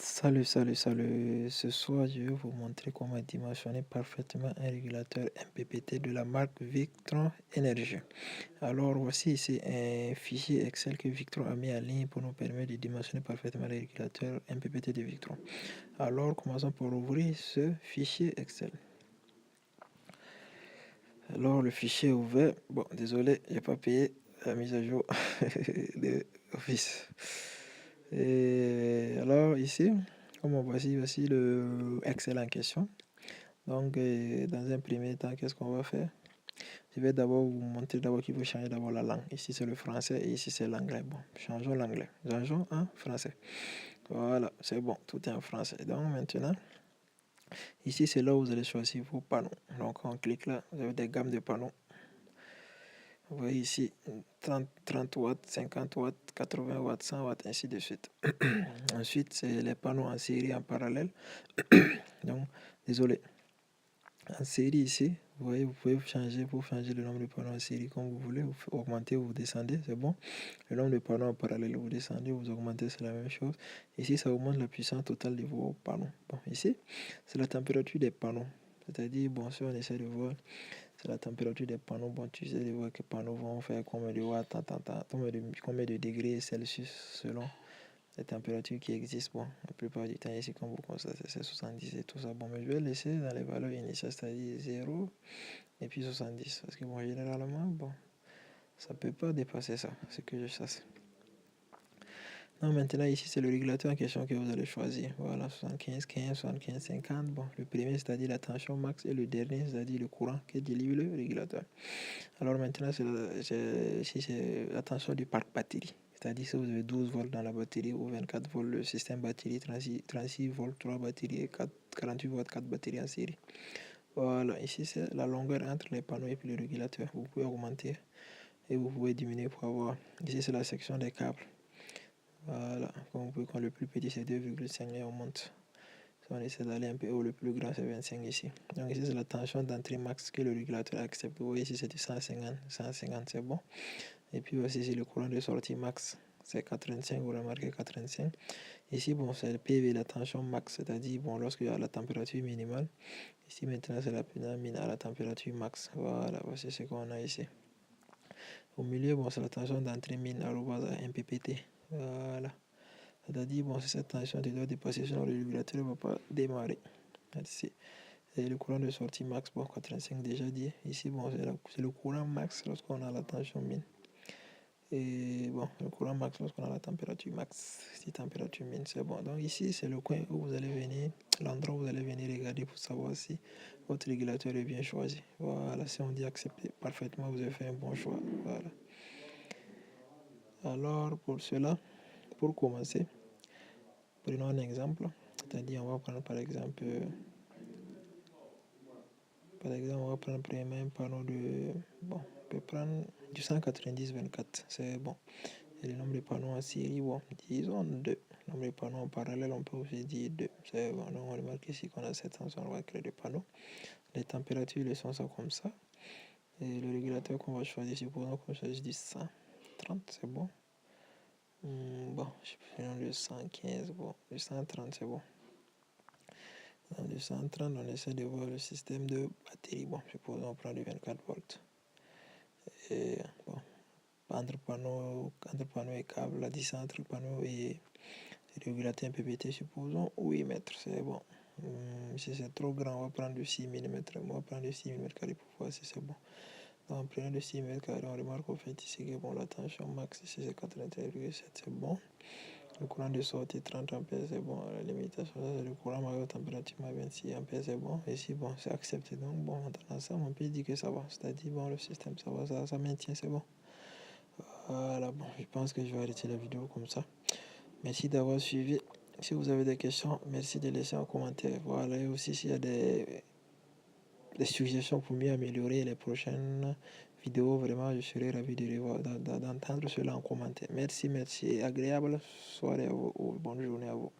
Salut, salut, salut. Ce soir, je vais vous montrer comment dimensionner parfaitement un régulateur MPPT de la marque Victron Energy. Alors, voici ici un fichier Excel que Victron a mis en ligne pour nous permettre de dimensionner parfaitement le régulateur MPPT de Victron. Alors, commençons par ouvrir ce fichier Excel. Alors, le fichier est ouvert. Bon, désolé, j'ai pas payé la mise à jour de Office. Et alors, ici, voici le Excel en question. Donc, dans un premier temps, qu'est-ce qu'on va faire? Je vais d'abord vous montrer qu'il faut changer d'abord la langue. Ici, c'est le français et ici, c'est l'anglais. Bon, changeons l'anglais. Changeons en français. Voilà, c'est bon, tout est en français. Donc, maintenant, ici, c'est là où vous allez choisir vos panneaux. Donc, on clique là, vous avez des gammes de panneaux. Vous voyez ici 30 watts, 50 watts, 80 watts, 100 watts, ainsi de suite. Ensuite, c'est les panneaux en série en parallèle. Donc, désolé. En série ici, vous voyez, vous pouvez changer le nombre de panneaux en série comme vous voulez. Vous augmentez ou vous descendez, c'est bon. Le nombre de panneaux en parallèle, vous descendez, vous augmentez, c'est la même chose. Ici, ça augmente la puissance totale de vos panneaux. Bon, ici, c'est la température des panneaux. C'est-à-dire, bon, si on essaie de voir, c'est la température des panneaux. Bon, tu sais de voir que les panneaux vont faire combien de watts, combien de degrés Celsius selon les températures qui existent. Bon, la plupart du temps, ici, comme vous constatez, c'est 70 et tout ça. Bon, mais je vais laisser dans les valeurs initiales, c'est-à-dire 0 et puis 70. Parce que, bon, généralement, bon, ça ne peut pas dépasser ça, ce que je chasse. Non, maintenant, ici, c'est le régulateur en question que vous allez choisir. Voilà, 75, 15, 75, 50. Bon, le premier, c'est-à-dire la tension max, et le dernier, c'est-à-dire le courant que délivre le régulateur. Alors maintenant, c'est la tension du parc batterie. C'est-à-dire si vous avez 12 volts dans la batterie ou 24 volts, le système batterie, 36 volts, 3 batteries et 48 volts, 4 batteries en série. Voilà, ici, c'est la longueur entre les panneaux et puis le régulateur. Vous pouvez augmenter et vous pouvez diminuer pour avoir. Ici, c'est la section des câbles. Voilà, comme vous pouvez, quand le plus petit c'est 2,5 et on monte. Si on essaie d'aller un peu haut, le plus grand c'est 25 ici. Donc ici c'est la tension d'entrée max que le régulateur accepte. Vous voyez ici c'est du 150, 150 c'est bon. Et puis aussi c'est le courant de sortie max, c'est 85, vous remarquez 85. Ici bon c'est le PV, la tension max, c'est-à-dire bon lorsqu'il y a la température minimale. Ici maintenant c'est la mine à la température max. Voilà, voici ce qu'on a ici. Au milieu bon c'est la tension d'entrée mine à MPPT. Voilà. C'est-à-dire, bon, si cette tension doit dépasser, sinon le régulateur ne va pas démarrer. Ici, c'est le courant de sortie max, bon, 85 déjà dit. Ici, bon, c'est le courant max lorsqu'on a la tension mine. Et bon, le courant max lorsqu'on a la température max. Si température mine, c'est bon. Donc ici, c'est le coin où vous allez venir, l'endroit où vous allez venir regarder pour savoir si votre régulateur est bien choisi. Voilà, si on dit accepter parfaitement, vous avez fait un bon choix. Voilà. Alors, pour cela, pour commencer, prenons un exemple, c'est-à-dire on va prendre par exemple, on va prendre premièrement un panneau de, bon, on peut prendre du 190-24, c'est bon. Et le nombre de panneaux en série, bon, disons 2. Le nombre de panneaux en parallèle, on peut aussi dire 2. C'est bon, donc on remarque ici qu'on a 700, on va créer des panneaux. Les températures, les sont ça comme ça. Et le régulateur qu'on va choisir, supposons qu'on choisit du 130, c'est bon. Bon, je prends le 115, bon, le 130, c'est bon. Dans le 130, on essaie de voir le système de batterie. Bon, suppose on prend du 24 volts. Et bon, entre panneau et câble, la distance entre panneau et régulateur MPPT, supposons 8 mètres, c'est bon. Si c'est trop grand, on va prendre du 6 mm. On va prendre du 6 mm pour voir si c'est bon. Donc, en prenant le 6 mm, on remarque au fait ici que bon, la tension max ici c'est 81,7, c'est bon. Le courant de sortie 30 ampères, c'est bon. La limitation, c'est le courant à température 26 ampères, c'est bon. Ici, bon, c'est accepté. Donc, bon, dans ça, on peut dire que ça va. C'est-à-dire, bon, le système, ça va, ça maintient, c'est bon. Voilà, bon, je pense que je vais arrêter la vidéo comme ça. Merci d'avoir suivi. Si vous avez des questions, merci de laisser un commentaire. Voilà, et aussi s'il y a des suggestions pour mieux améliorer les prochaines vidéos, vraiment, je serai ravi d'entendre cela en commentaire. Merci, agréable soirée à vous, ou bonne journée à vous.